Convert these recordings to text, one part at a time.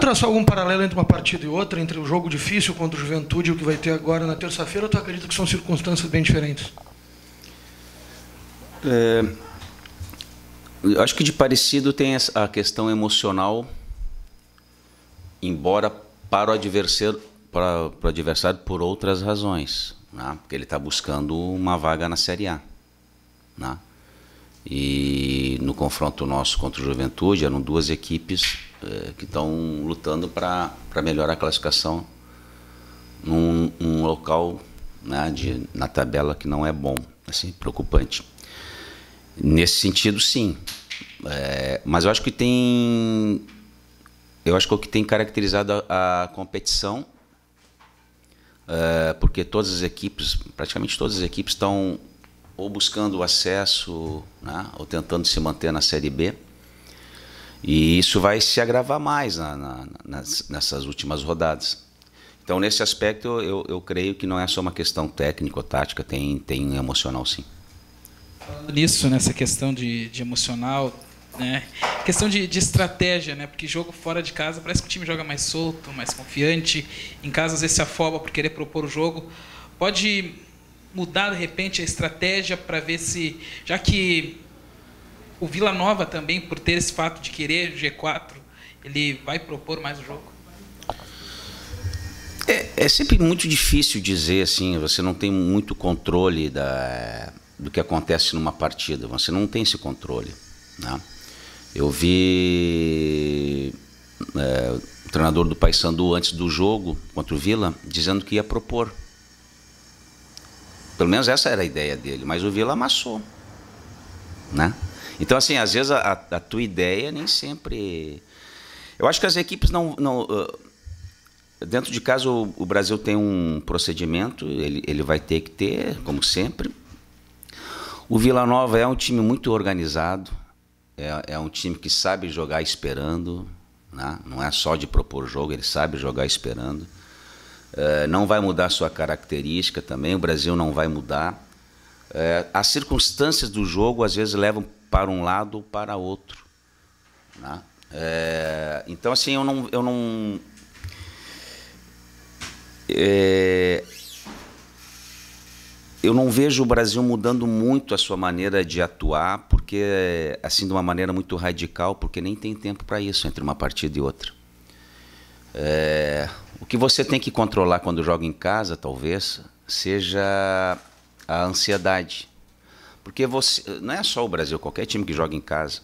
traçar algum paralelo entre uma partida e outra, entre o jogo difícil contra o Juventude e o que vai ter agora na terça-feira, ou tu acredita que são circunstâncias bem diferentes? Eu acho que de parecido tem a questão emocional, embora para o adversário por outras razões, né? Porque ele está buscando uma vaga na Série A, né? E no confronto nosso contra o Juventude eram duas equipes que estão lutando para melhorar a classificação num local, né, na tabela que não é bom, assim, preocupante. Nesse sentido, sim. Mas eu acho que o que tem caracterizado a competição, porque todas as equipes, praticamente todas as equipes estão ou buscando o acesso, né, ou tentando se manter na Série B. E isso vai se agravar mais nessas últimas rodadas. Então, nesse aspecto, eu creio que não é só uma questão técnica ou tática, tem emocional, sim. Falando nisso, nessa questão de emocional, né, questão de estratégia, né, porque jogo fora de casa parece que o time joga mais solto, mais confiante, em casa às vezes se afoba por querer propor o jogo. Pode mudar de repente a estratégia para ver se, já que o Vila Nova também, por ter esse fato de querer o G4, ele vai propor mais o jogo? É sempre muito difícil dizer, assim, você não tem muito controle do que acontece numa partida, você não tem esse controle, né? Eu vi o treinador do Paysandu antes do jogo contra o Vila dizendo que ia propor. Pelo menos essa era a ideia dele, mas o Vila amassou, né? Então, assim, às vezes a tua ideia nem sempre... Eu acho que as equipes não dentro de casa o Brasil tem um procedimento, ele vai ter que ter, como sempre. O Vila Nova é um time muito organizado, é um time que sabe jogar esperando, né? Não é só de propor jogo, ele sabe jogar esperando. Não vai mudar a sua característica também, o Brasil não vai mudar. As circunstâncias do jogo às vezes levam para um lado ou para outro, né? Então, assim, eu não vejo o Brasil mudando muito a sua maneira de atuar, porque assim, de uma maneira muito radical, porque nem tem tempo para isso entre uma partida e outra. O que você tem que controlar quando joga em casa, talvez, seja a ansiedade. Porque não é só o Brasil, qualquer time que joga em casa.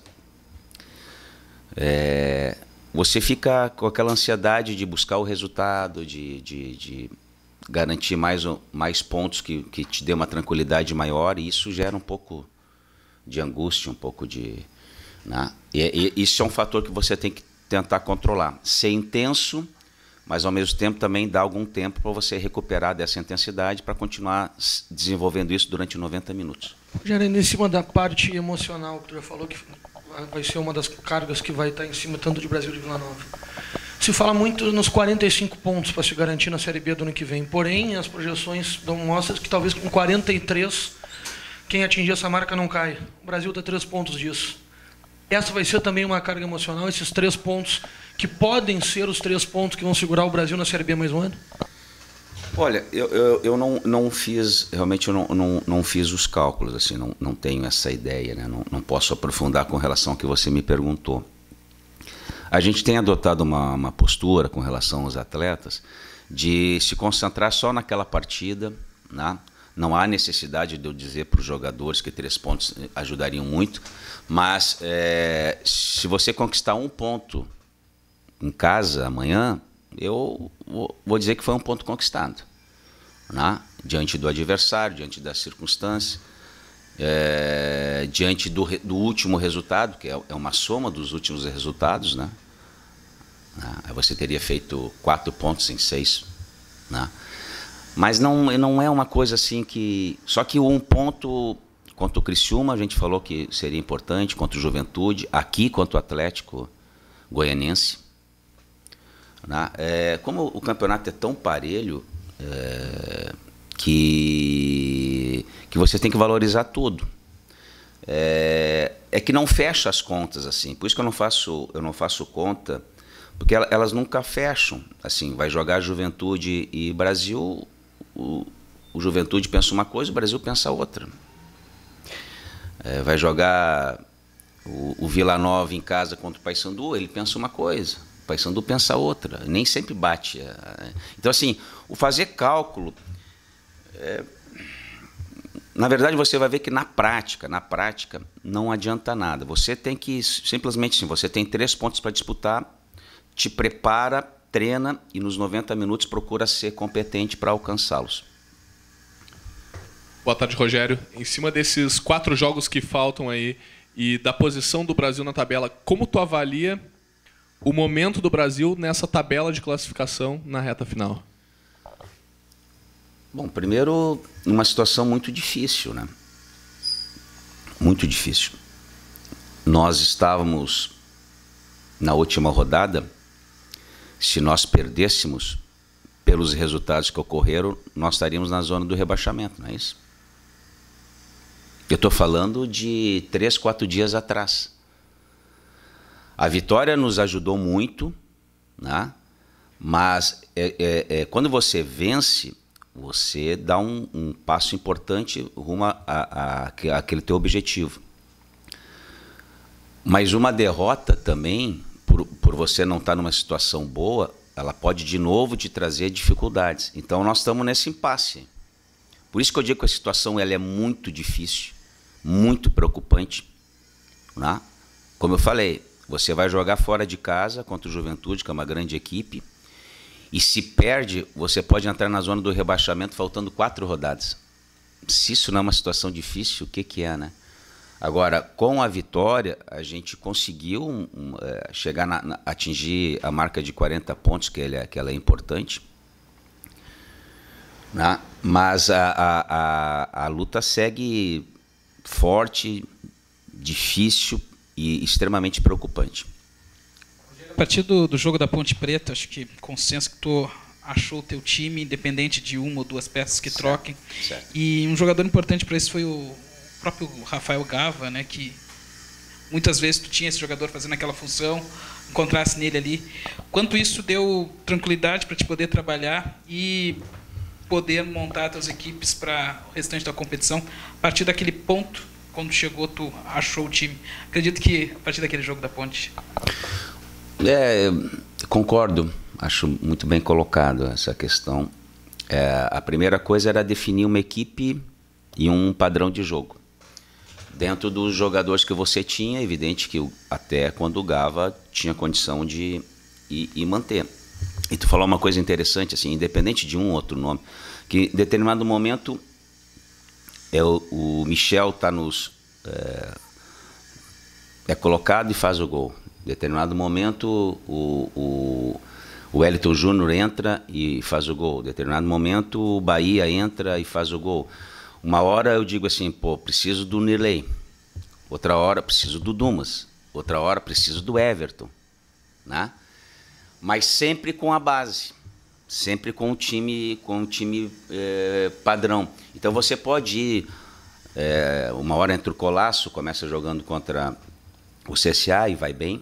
Você fica com aquela ansiedade de buscar o resultado, de garantir mais pontos que te dê uma tranquilidade maior, e isso gera um pouco de angústia, um pouco de... né? E isso é um fator que você tem que tentar controlar. Ser intenso, mas ao mesmo tempo também dar algum tempo para você recuperar dessa intensidade para continuar desenvolvendo isso durante 90 minutos. Gerando em cima da parte emocional, que tu já falou que vai ser uma das cargas que vai estar em cima tanto de Brasil e de Vila Nova. Se fala muito nos 45 pontos para se garantir na Série B do ano que vem. Porém, as projeções mostram que talvez com 43, quem atingir essa marca não caia. O Brasil está 3 pontos disso. Essa vai ser também uma carga emocional, esses 3 pontos, que podem ser os 3 pontos que vão segurar o Brasil na Série B mais um ano? Olha, eu não fiz, realmente eu não fiz os cálculos, assim, não tenho essa ideia, né? Não posso aprofundar com relação ao que você me perguntou. A gente tem adotado uma postura com relação aos atletas de se concentrar só naquela partida, né? Não há necessidade de eu dizer para os jogadores que 3 pontos ajudariam muito, mas se você conquistar 1 ponto em casa amanhã, eu vou dizer que foi um ponto conquistado, né? Diante do adversário, diante das circunstâncias, diante do último resultado, que é uma soma dos últimos resultados, né? Você teria feito 4 pontos em 6, né? Mas não é uma coisa assim que... Só que 1 ponto contra o Criciúma, a gente falou que seria importante, contra o Juventude, aqui contra o Atlético Goianiense, né? Como o campeonato é tão parelho, que você tem que valorizar tudo. Que não fecha as contas assim. Por isso que eu não faço conta, Porque elas nunca fecham. Assim, vai jogar Juventude e Brasil, o Juventude pensa uma coisa, o Brasil pensa outra. Vai jogar o Vila Nova em casa contra o Paysandu, ele pensa uma coisa, o Paysandu pensa outra, nem sempre bate. Então, assim, o fazer cálculo, na verdade, você vai ver que na prática, não adianta nada. Você tem que, simplesmente assim, você tem 3 pontos para disputar, te prepara, treina e nos 90 minutos procura ser competente para alcançá-los. Boa tarde, Rogério. Em cima desses 4 jogos que faltam aí e da posição do Brasil na tabela, como tu avalia o momento do Brasil nessa tabela de classificação na reta final? Bom, primeiro, numa situação muito difícil, né? Muito difícil. Nós estávamos, na última rodada, se nós perdêssemos, pelos resultados que ocorreram, nós estaríamos na zona do rebaixamento, não é isso? Eu estou falando de 3, 4 dias atrás. A vitória nos ajudou muito, né? Mas quando você vence, você dá um passo importante rumo àquele teu objetivo. Mas uma derrota também, por você não estar numa situação boa, ela pode de novo te trazer dificuldades. Então nós estamos nesse impasse. Por isso que eu digo que a situação ela é muito difícil, muito preocupante, né? Como eu falei, você vai jogar fora de casa contra o Juventude, que é uma grande equipe, e se perde, você pode entrar na zona do rebaixamento faltando 4 rodadas. Se isso não é uma situação difícil, o que é, né? Agora, com a vitória, a gente conseguiu chegar atingir a marca de 40 pontos, que ela é importante, né? Mas a luta segue forte, difícil e extremamente preocupante. A partir do jogo da Ponte Preta, acho que consenso que tu achou o teu time, independente de 1 ou 2 peças que troquem. Certo. E um jogador importante para isso foi o próprio Rafael Gava, né, que muitas vezes tu tinha esse jogador fazendo aquela função, encontrasse nele ali. Quanto isso deu tranquilidade para te poder trabalhar e poder montar as tuas equipes para o restante da competição, a partir daquele ponto, quando chegou, tu achou o time. Acredito que a partir daquele jogo da Ponte. Concordo, acho muito bem colocado essa questão. A primeira coisa era definir uma equipe e um padrão de jogo. Dentro dos jogadores que você tinha, é evidente que até quando o Gava tinha condição de ir manter. E tu falou uma coisa interessante, assim, independente de um ou outro nome, que em determinado momento o Michel está é colocado e faz o gol. Em determinado momento o Wellington Júnior entra e faz o gol. Em determinado momento o Bahia entra e faz o gol. Uma hora eu digo assim, pô, preciso do Nirley. Outra hora preciso do Dumas. Outra hora preciso do Everton, né? Mas sempre com a base, sempre com o time padrão. Então você pode ir, uma hora entra o Colasso, começa jogando contra o CSA e vai bem.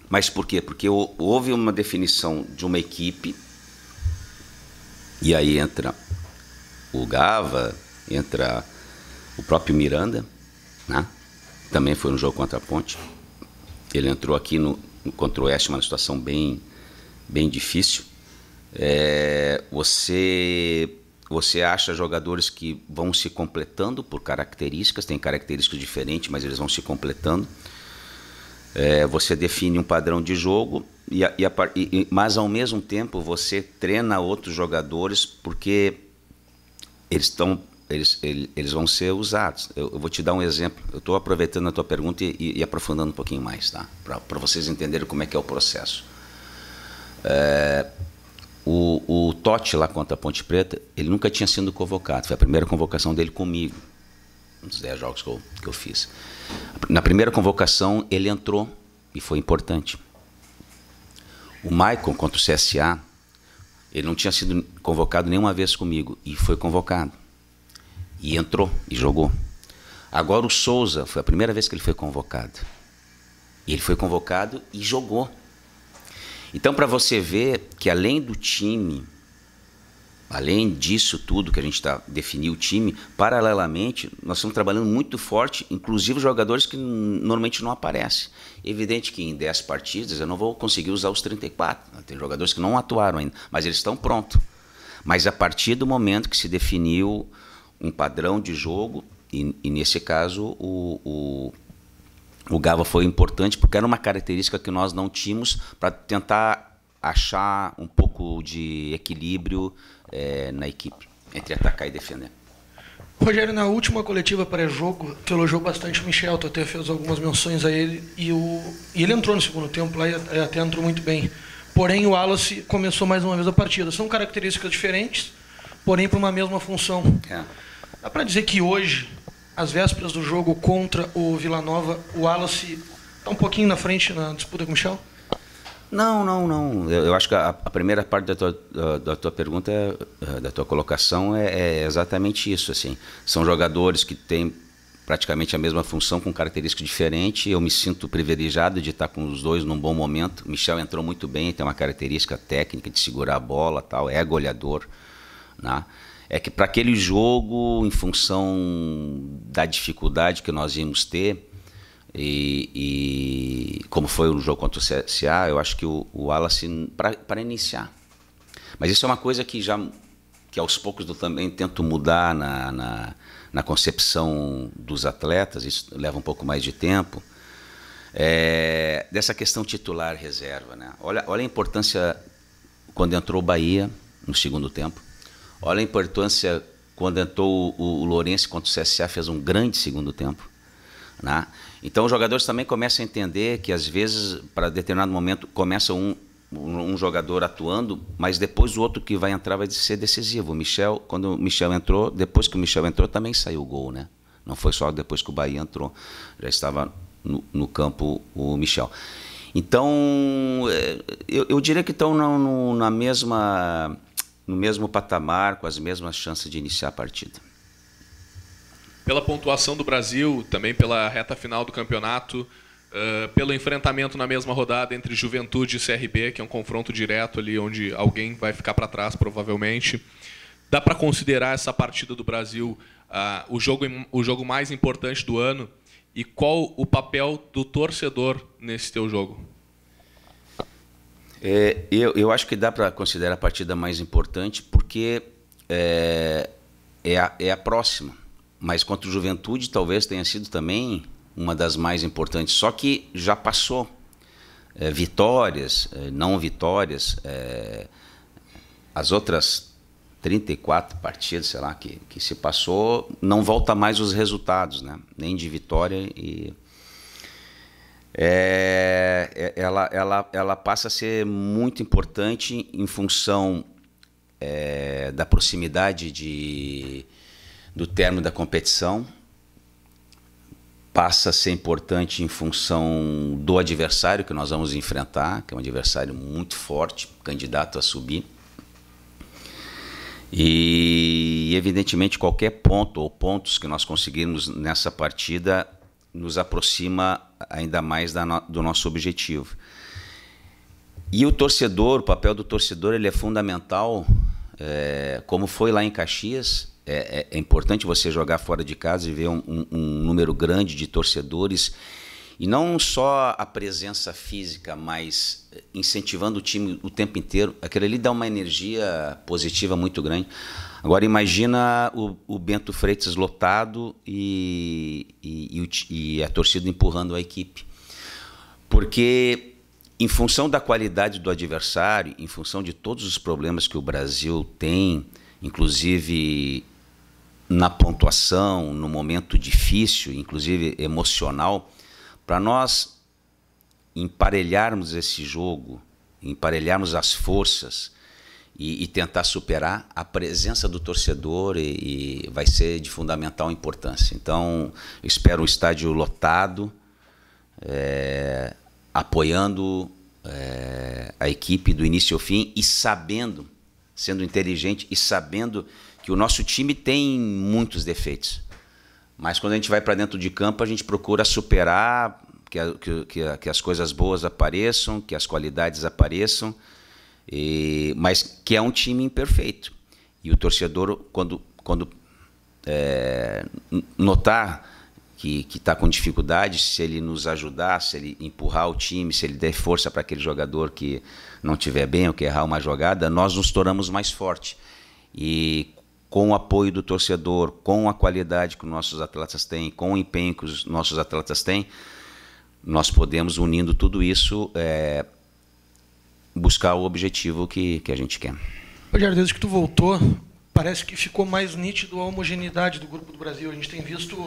Mas por quê? Porque houve uma definição de uma equipe, e aí entra o Gava, entra o próprio Miranda, né? Também foi no jogo contra a Ponte. Ele entrou aqui contra o Oeste, uma situação bem difícil. Você acha jogadores que vão se completando por características, tem características diferentes, mas eles vão se completando. Você define um padrão de jogo, mas ao mesmo tempo você treina outros jogadores porque eles vão ser usados. Eu vou te dar um exemplo. Eu estou aproveitando a tua pergunta e aprofundando um pouquinho mais, tá? Para vocês entenderem como é que é o processo. O Totti lá contra a Ponte Preta, ele nunca tinha sido convocado. Foi a primeira convocação dele comigo, um dos 10 jogos que eu fiz. Na primeira convocação ele entrou e foi importante. O Maicon contra o CSA, ele não tinha sido convocado nenhuma vez comigo e foi convocado. E entrou e jogou. Agora o Souza, foi a primeira vez que ele foi convocado. E ele foi convocado e jogou. Então, para você ver que além do time, além disso tudo que a gente está definindo o time, paralelamente, nós estamos trabalhando muito forte, inclusive jogadores que normalmente não aparecem. Evidente que em 10 partidas eu não vou conseguir usar os 34. Tem jogadores que não atuaram ainda, mas eles estão prontos. Mas a partir do momento que se definiu um padrão de jogo, e nesse caso o Gava foi importante porque era uma característica que nós não tínhamos para tentar achar um pouco de equilíbrio na equipe, entre atacar e defender. Rogério, na última coletiva pré-jogo, tu elogiou bastante o Michel, tu até fez algumas menções a ele, e ele entrou no segundo tempo lá e até entrou muito bem. Porém, o Wallace começou mais uma vez a partida. São características diferentes, porém para uma mesma função. Dá para dizer que hoje, às vésperas do jogo contra o Vila Nova, o Wallace está um pouquinho na frente na disputa com o Michel? Não. Eu acho que a primeira parte da tua pergunta, da tua colocação, é exatamente isso. Assim. São jogadores que têm praticamente a mesma função, com características diferentes. Eu me sinto privilegiado de estar com os dois num bom momento. O Michel entrou muito bem, tem uma característica técnica de segurar a bola, tal, é goleador, né? É que para aquele jogo, em função da dificuldade que nós íamos ter, e como foi o jogo contra o CSA, eu acho que o Wallace, para iniciar. Mas isso é uma coisa que aos poucos eu também tento mudar na concepção dos atletas, isso leva um pouco mais de tempo, dessa questão titular-reserva, né? Olha a importância quando entrou o Bahia no segundo tempo, olha a importância quando entrou o Lourenço contra o CSA, fez um grande segundo tempo, né? Então os jogadores também começam a entender que às vezes, para determinado momento, começa um jogador atuando, mas depois o outro que vai entrar vai ser decisivo. O Michel, quando o Michel entrou, depois que o Michel entrou também saiu o gol, né? Não foi só depois que o Bahia entrou, já estava no campo o Michel. Então eu diria que estão no mesmo patamar, com as mesmas chances de iniciar a partida. Pela pontuação do Brasil, também pela reta final do campeonato, pelo enfrentamento na mesma rodada entre Juventude e CRB, que é um confronto direto ali, onde alguém vai ficar para trás, provavelmente. Dá para considerar essa partida do Brasil o jogo mais importante do ano? E qual o papel do torcedor nesse teu jogo? Eu acho que dá para considerar a partida mais importante porque é a próxima. Mas contra o Juventude talvez tenha sido também uma das mais importantes. Só que já passou. Vitórias, não vitórias, as outras 34 partidas, sei lá, que se passou, não volta mais os resultados, né? Nem de vitória e... ela passa a ser muito importante em função da proximidade do término da competição, passa a ser importante em função do adversário que nós vamos enfrentar, que é um adversário muito forte, candidato a subir. E, evidentemente, qualquer ponto ou pontos que nós conseguirmos nessa partida nos aproxima ainda mais do nosso objetivo. E o torcedor, o papel do torcedor, ele é fundamental, como foi lá em Caxias. É importante você jogar fora de casa e ver um número grande de torcedores, e não só a presença física, mas incentivando o time o tempo inteiro. Aquilo ali dá uma energia positiva muito grande. Agora imagina o Bento Freitas lotado e a torcida empurrando a equipe. Porque em função da qualidade do adversário, em função de todos os problemas que o Brasil tem, inclusive na pontuação, no momento difícil, inclusive emocional, para nós emparelharmos esse jogo, emparelharmos as forças e tentar superar, a presença do torcedor e vai ser de fundamental importância. Então, eu espero um estádio lotado, apoiando a equipe do início ao fim e sabendo, sendo inteligente e sabendo que o nosso time tem muitos defeitos. Mas quando a gente vai para dentro de campo, a gente procura superar que as coisas boas apareçam, que as qualidades apareçam, mas que é um time imperfeito. E o torcedor, quando notar que está com dificuldade, se ele nos ajudar, se ele empurrar o time, se ele der força para aquele jogador que não estiver bem ou que errar uma jogada, nós nos tornamos mais fortes. E com o apoio do torcedor, com a qualidade que os nossos atletas têm, com o empenho que os nossos atletas têm, nós podemos, unindo tudo isso, buscar o objetivo que a gente quer. Rogério, desde que tu voltou, parece que ficou mais nítido a homogeneidade do Grupo do Brasil. A gente tem visto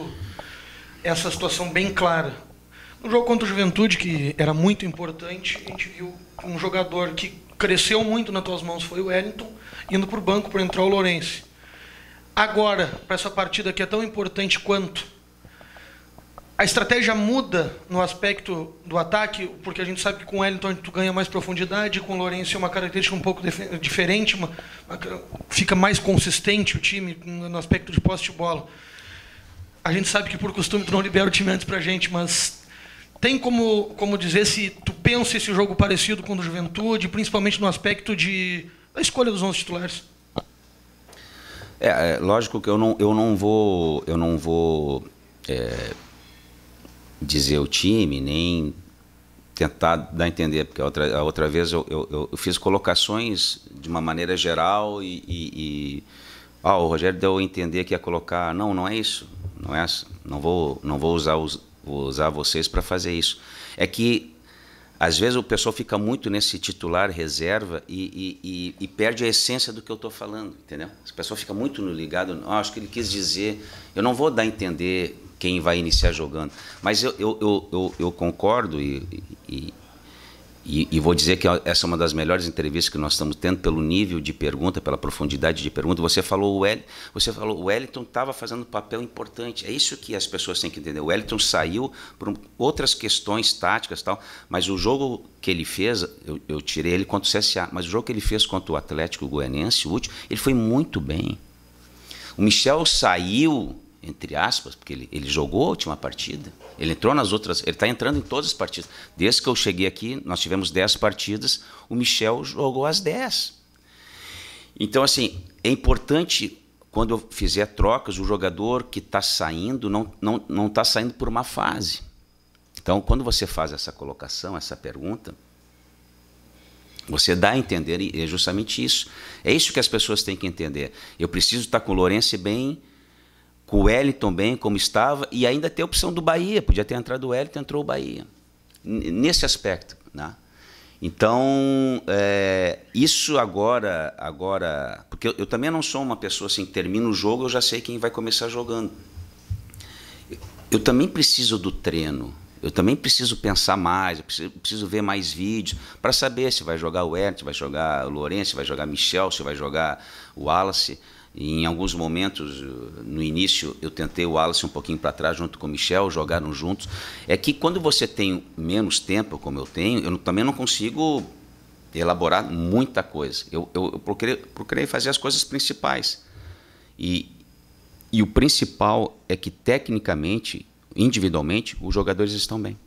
essa situação bem clara. No jogo contra o Juventude, que era muito importante, a gente viu um jogador que cresceu muito nas tuas mãos, foi o Wellington, indo para o banco para entrar o Lourenço. Agora, para essa partida que é tão importante quanto, a estratégia muda no aspecto do ataque, porque a gente sabe que com o Wellington tu ganha mais profundidade, com o Lourenço é uma característica um pouco diferente, fica mais consistente o time no aspecto de posse de bola. A gente sabe que por costume tu não libera o time antes pra gente, mas tem como dizer se tu pensa esse jogo parecido com o do Juventude, principalmente no aspecto da escolha dos 11 titulares? Lógico que eu não vou dizer o time, nem tentar dar a entender, porque a outra vez eu fiz colocações de uma maneira geral o Rogério deu a entender que ia colocar, não é isso, não vou usar vocês para fazer isso. É que às vezes o pessoal fica muito nesse titular reserva e perde a essência do que eu estou falando, entendeu? O pessoal fica muito no ligado, acho que ele quis dizer, eu não vou dar a entender quem vai iniciar jogando, mas eu concordo e vou dizer que essa é uma das melhores entrevistas que nós estamos tendo pelo nível de pergunta, pela profundidade de pergunta. Você falou o Wellington estava fazendo um papel importante. É isso que as pessoas têm que entender. O Wellington saiu por outras questões táticas e tal, mas o jogo que ele fez, eu tirei ele contra o CSA, mas o jogo que ele fez contra o Atlético Goianiense, o último, ele foi muito bem. O Michel saiu, entre aspas, porque ele jogou a última partida, ele entrou nas outras, ele está entrando em todas as partidas. Desde que eu cheguei aqui, nós tivemos 10 partidas, o Michel jogou as 10. Então, assim, é importante, quando eu fizer trocas, o jogador que está saindo não está saindo por uma fase. Então, quando você faz essa colocação, essa pergunta, você dá a entender, e é justamente isso. É isso que as pessoas têm que entender. Eu preciso estar com o Lourenço bem, com o Wellington bem, como estava, e ainda ter a opção do Bahia. Podia ter entrado o Wellington, entrou o Bahia. Nesse aspecto, né? Então, isso agora... Porque eu também não sou uma pessoa assim, que termina o jogo, eu já sei quem vai começar jogando. Eu também preciso do treino. Eu também preciso pensar mais, eu preciso ver mais vídeos para saber se vai jogar o Wellington, se vai jogar o Lourenço, se vai jogar Michel, se vai jogar o Wallace. E em alguns momentos, no início, eu tentei o Wallace um pouquinho para trás, junto com o Michel, jogaram juntos. É que quando você tem menos tempo, como eu tenho, eu também não consigo elaborar muita coisa. Eu procurei fazer as coisas principais. E o principal é que, tecnicamente, individualmente, os jogadores estão bem.